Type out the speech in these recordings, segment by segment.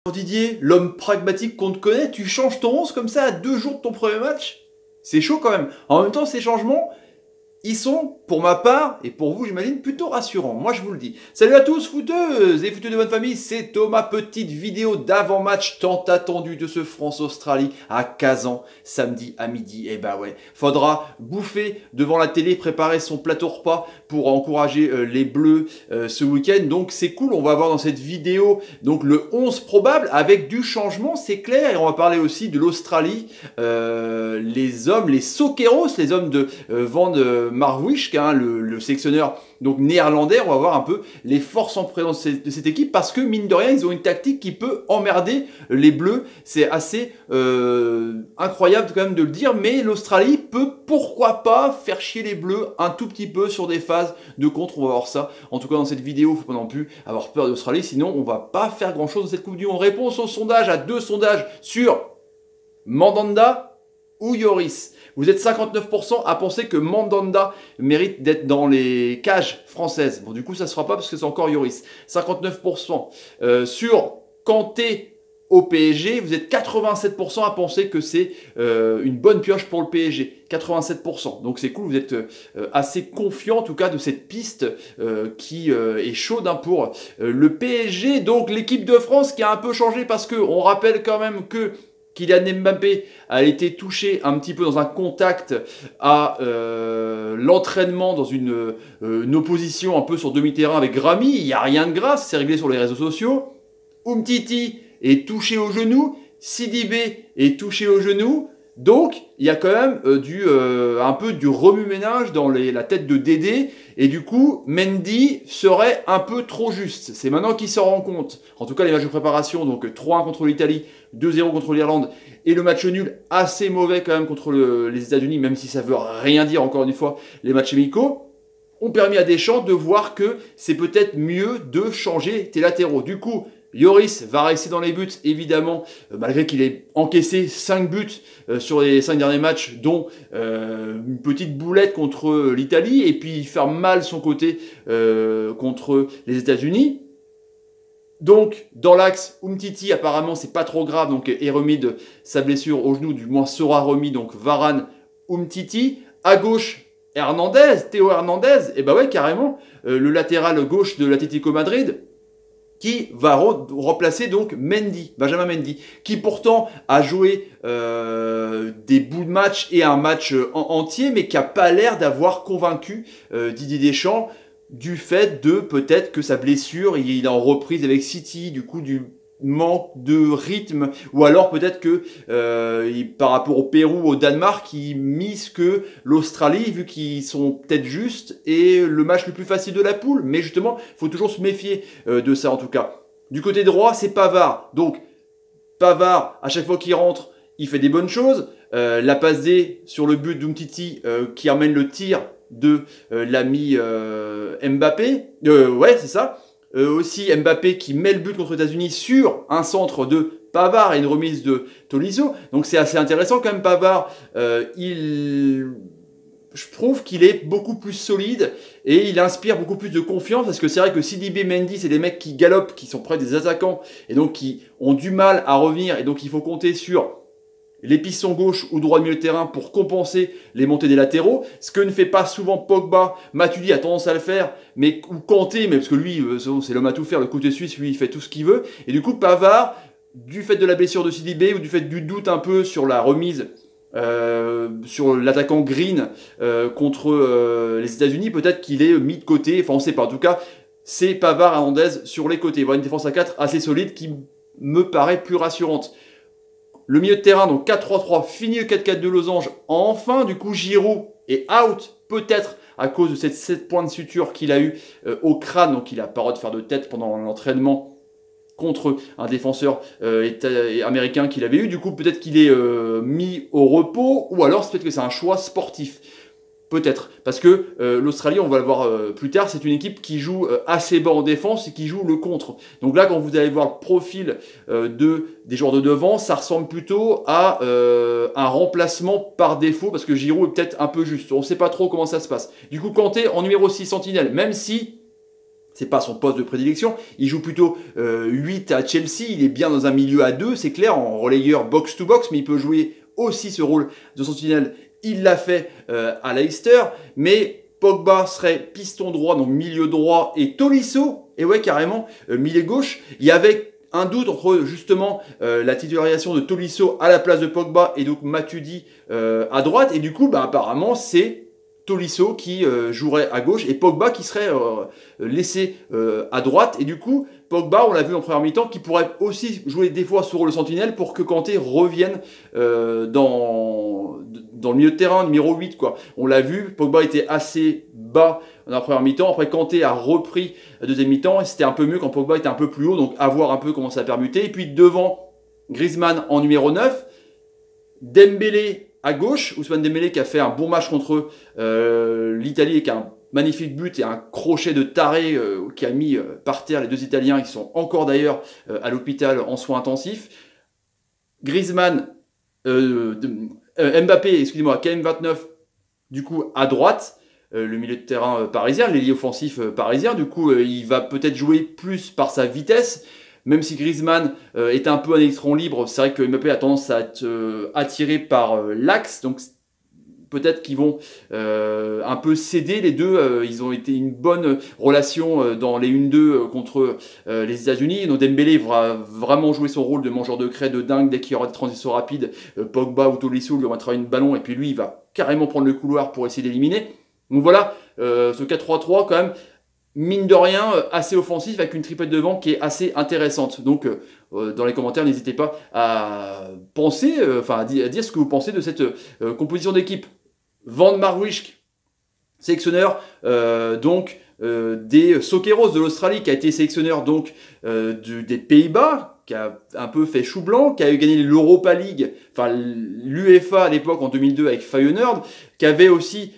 Didier, l'homme pragmatique qu'on te connaît, tu changes ton 11 comme ça à 2 jours de ton premier match? C'est chaud quand même. En même temps, ces changements, ils sont, pour ma part, et pour vous j'imagine, plutôt rassurants. Moi je vous le dis. Salut à tous, footeuses et footeux de bonne famille, c'est Thomas. Petite vidéo d'avant-match tant attendue de ce France-Australie à Kazan, samedi à midi. Et bah ouais, faudra bouffer devant la télé, préparer son plateau repas pour encourager les Bleus ce week-end. Donc c'est cool, on va voir dans cette vidéo donc le 11 probable avec du changement, c'est clair. Et on va parler aussi de l'Australie, les hommes, les Soqueros, les hommes de Van Marwijk, hein, le sélectionneur donc néerlandais. On va voir un peu les forces en présence de cette équipe parce que mine de rien ils ont une tactique qui peut emmerder les Bleus. C'est assez incroyable quand même de le dire, mais l'Australie peut pourquoi pas faire chier les Bleus un tout petit peu sur des phases de contre. On va voir ça en tout cas dans cette vidéo. Faut pas non plus avoir peur de l'Australie, sinon on va pas faire grand chose dans cette Coupe du Monde. Réponse au sondage, à 2 sondages sur Mandanda ou Lloris. Vous êtes 59% à penser que Mandanda mérite d'être dans les cages françaises. Bon, du coup, ça ne se fera pas parce que c'est encore Lloris. 59% sur Kanté au PSG. Vous êtes 87% à penser que c'est une bonne pioche pour le PSG. 87%. Donc c'est cool, vous êtes assez confiant en tout cas de cette piste qui est chaude hein, pour le PSG. Donc l'équipe de France qui a un peu changé parce que on rappelle quand même que Kylian Mbappé a été touché un petit peu dans un contact à l'entraînement dans une opposition un peu sur demi-terrain avec Rami. Il n'y a rien de grave, c'est réglé sur les réseaux sociaux. Umtiti est touché au genou, Sidibé est touché au genou. Donc, il y a quand même un peu du remue-ménage dans la tête de Dédé. Et du coup, Mendy serait un peu trop juste. C'est maintenant qu'il s'en rend compte. En tout cas, les matchs de préparation, donc 3-1 contre l'Italie, 2-0 contre l'Irlande. Et le match nul assez mauvais quand même contre les États-Unis, même si ça veut rien dire, encore une fois, les matchs amicaux, ont permis à Deschamps de voir que c'est peut-être mieux de changer tes latéraux. Du coup, Lloris va rester dans les buts, évidemment, malgré qu'il ait encaissé 5 buts sur les 5 derniers matchs, dont une petite boulette contre l'Italie, et puis faire mal son côté contre les États-Unis. Donc, dans l'axe, Umtiti, apparemment, c'est pas trop grave, donc est remis de sa blessure au genou, du moins sera remis, donc Varane, Umtiti. À gauche, Hernandez, Théo Hernandez, et bah ouais, carrément, le latéral gauche de l'Atlético Madrid, qui va remplacer donc Mendy, Benjamin Mendy, qui pourtant a joué des bouts de match et un match entier, mais qui n'a pas l'air d'avoir convaincu Didier Deschamps du fait de peut-être que sa blessure, il est en reprise avec City, du coup du manque de rythme, ou alors peut-être que par rapport au Pérou, au Danemark, ils misent que l'Australie, vu qu'ils sont peut-être justes, est le match le plus facile de la poule. Mais justement, il faut toujours se méfier de ça en tout cas. Du côté droit, c'est Pavard. Donc Pavard, à chaque fois qu'il rentre, il fait des bonnes choses. La passe D sur le but d'Umtiti qui amène le tir de l'ami Mbappé. Ouais, c'est ça. Aussi Mbappé qui met le but contre les États-Unis sur un centre de Pavard et une remise de Tolisso. Donc c'est assez intéressant quand même. Pavard, je trouve qu'il est beaucoup plus solide et il inspire beaucoup plus de confiance parce que c'est vrai que Sidibé, Mendy, c'est des mecs qui galopent, qui sont près des attaquants et donc qui ont du mal à revenir et donc il faut compter sur les pistons gauche ou droit de milieu de terrain pour compenser les montées des latéraux, ce que ne fait pas souvent Pogba. Matuidi a tendance à le faire, mais ou Kanté, mais parce que lui, c'est l'homme à tout faire, le côté suisse, lui, il fait tout ce qu'il veut. Et du coup, Pavard, du fait de la blessure de Sidibé ou du fait du doute un peu sur la remise sur l'attaquant Green contre les États-Unis, peut-être qu'il est mis de côté, enfin on sait pas. En tout cas, c'est Pavard Hernandez sur les côtés. Voilà une défense à 4 assez solide qui me paraît plus rassurante. Le milieu de terrain, donc 4-3-3, fini le 4-4 de losange. Enfin, du coup, Giroud est out, peut-être à cause de cette 7 points de suture qu'il a eu au crâne. Donc, il a pas le droit de faire de tête pendant l'entraînement contre un défenseur américain qu'il avait eu. Du coup, peut-être qu'il est mis au repos, ou alors c'est peut-être que c'est un choix sportif. Peut-être, parce que l'Australie, on va le voir plus tard, c'est une équipe qui joue assez bas en défense et qui joue le contre. Donc là, quand vous allez voir le profil des joueurs de devant, ça ressemble plutôt à un remplacement par défaut, parce que Giroud est peut-être un peu juste. On ne sait pas trop comment ça se passe. Du coup, Kanté en numéro 6 sentinelle, même si C'est pas son poste de prédilection. Il joue plutôt 8 à Chelsea. Il est bien dans un milieu à 2, c'est clair, en relayeur box-to-box, mais il peut jouer aussi ce rôle de sentinelle. Il l'a fait à Leicester, mais Pogba serait piston droit, donc milieu droit, et Tolisso, et ouais, carrément, milieu gauche. Il y avait un doute entre justement la titularisation de Tolisso à la place de Pogba et donc Matuidi à droite, et du coup, bah, apparemment, c'est Tolisso qui jouerait à gauche et Pogba qui serait laissé à droite. Et du coup, Pogba, on l'a vu en première mi-temps, qui pourrait aussi jouer des fois sur le sentinelle pour que Kanté revienne dans le milieu de terrain, numéro 8, quoi. On l'a vu, Pogba était assez bas dans la première mi-temps. Après, Kanté a repris la deuxième mi-temps et c'était un peu mieux quand Pogba était un peu plus haut. Donc, à voir un peu comment ça a permuté. Et puis, devant, Griezmann en numéro 9, Dembélé à gauche, Ousmane Dembélé qui a fait un bon match contre l'Italie et qui a un magnifique but et un crochet de taré qui a mis par terre les deux Italiens qui sont encore d'ailleurs à l'hôpital en soins intensifs. Griezmann, Mbappé, excusez-moi, KM29 du coup à droite, le milieu de terrain parisien, l'ailier offensif parisien, du coup il va peut-être jouer plus par sa vitesse. Même si Griezmann est un peu un électron libre, c'est vrai que Mbappé a tendance à être attiré par l'axe, donc peut-être qu'ils vont un peu céder les deux. Ils ont été une bonne relation dans les 1-2 contre les États-Unis. Donc Dembélé va vraiment jouer son rôle de mangeur de craie de dingue dès qu'il y aura des transitions rapides. Pogba ou Tolisso lui mettra une ballon et puis lui il va carrément prendre le couloir pour essayer d'éliminer. Donc voilà, ce 4-3-3 quand même, mine de rien, assez offensif avec une triplette devant qui est assez intéressante. Donc, dans les commentaires, n'hésitez pas à penser, à dire ce que vous pensez de cette composition d'équipe. Van Marwijk, sélectionneur des Soqueros de l'Australie, qui a été sélectionneur donc des Pays-Bas, qui a un peu fait chou blanc, qui a gagné l'Europa League, enfin l'UEFA à l'époque en 2002 avec Feyenoord, qui avait aussi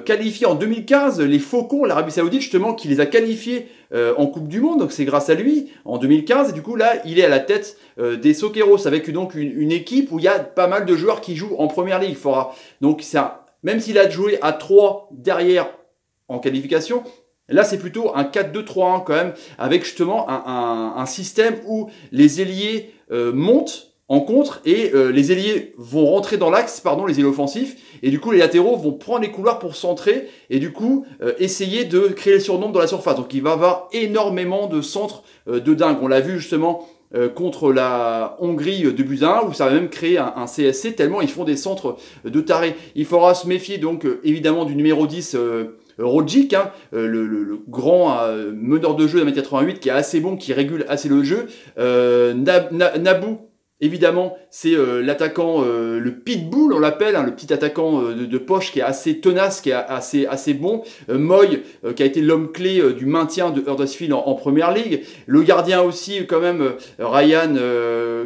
qualifié en 2015 les Faucons, l'Arabie Saoudite justement, qui les a qualifiés en Coupe du Monde, donc c'est grâce à lui en 2015, et du coup là il est à la tête des Soqueros avec donc une équipe où il y a pas mal de joueurs qui jouent en Première Ligue. Donc même s'il a joué à 3 derrière en qualification, là, c'est plutôt un 4-2-3-1 quand même, avec justement un système où les ailiers montent en contre et les ailiers vont rentrer dans l'axe, les ailiers offensifs, et du coup, les latéraux vont prendre les couloirs pour centrer et du coup, essayer de créer le surnombre dans la surface. Donc, il va y avoir énormément de centres de dingue. On l'a vu justement contre la Hongrie de Buzyn, où ça va même créer un CSC, tellement ils font des centres de taré. Il faudra se méfier donc évidemment du numéro 10, Rogic, le grand meneur de jeu de 1m88 qui est assez bon, qui régule assez le jeu. Nabou, évidemment, c'est l'attaquant, le pitbull, on l'appelle, le petit attaquant de poche qui est assez tenace, qui est assez bon. Moy, qui a été l'homme clé du maintien de Huddersfield en Première Ligue. Le gardien aussi, quand même, Ryan,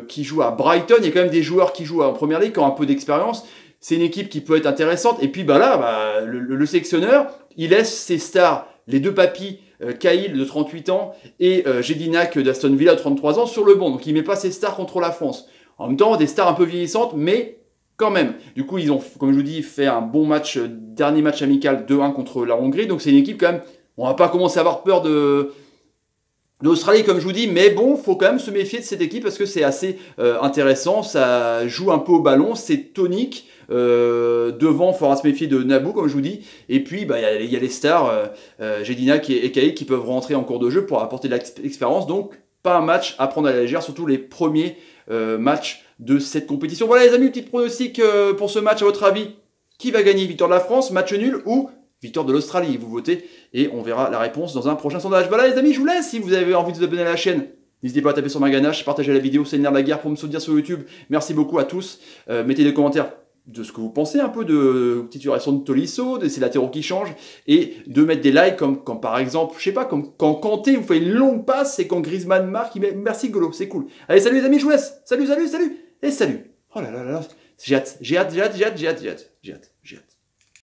qui joue à Brighton. Il y a quand même des joueurs qui jouent en Première Ligue, qui ont un peu d'expérience. C'est une équipe qui peut être intéressante. Et puis le sélectionneur, il laisse ses stars, les deux papis, Cahill de 38 ans et Jedinak d'Aston Villa de 33 ans sur le banc. Donc il ne met pas ses stars contre la France. En même temps, des stars un peu vieillissantes, mais quand même. Du coup, ils ont, comme je vous dis, fait un bon match, dernier match amical 2-1 contre la Hongrie. Donc c'est une équipe quand même, on va pas commencer à avoir peur d'Australie, comme je vous dis, mais bon, faut quand même se méfier de cette équipe parce que c'est assez intéressant, ça joue un peu au ballon, c'est tonique. Devant, il faudra se méfier de Nabou, comme je vous dis. Et puis, il y a les stars, Jedinak et Cahill, qui peuvent rentrer en cours de jeu pour apporter de l'expérience. Donc, pas un match à prendre à la légère, surtout les premiers matchs de cette compétition. Voilà les amis, petit pronostic pour ce match, à votre avis. Qui va gagner? Victoire de la France, match nul ou victoire de l'Australie? Vous votez et on verra la réponse dans un prochain sondage. Voilà les amis, je vous laisse. Si vous avez envie de vous abonner à la chaîne, n'hésitez pas à taper sur ma ganache, partager la vidéo, c'est une la guerre pour me soutenir sur YouTube. Merci beaucoup à tous. Mettez des commentaires de ce que vous pensez un peu de titularisation de Tolisso, de ces latéraux qui changent, et de mettre des likes comme par exemple, je sais pas, comme quand Kanté vous fait une longue passe et quand Griezmann marque, il met merci Golo, c'est cool. Allez, salut les amis, je vous laisse. Salut, et salut. Oh là là là là, j'ai hâte.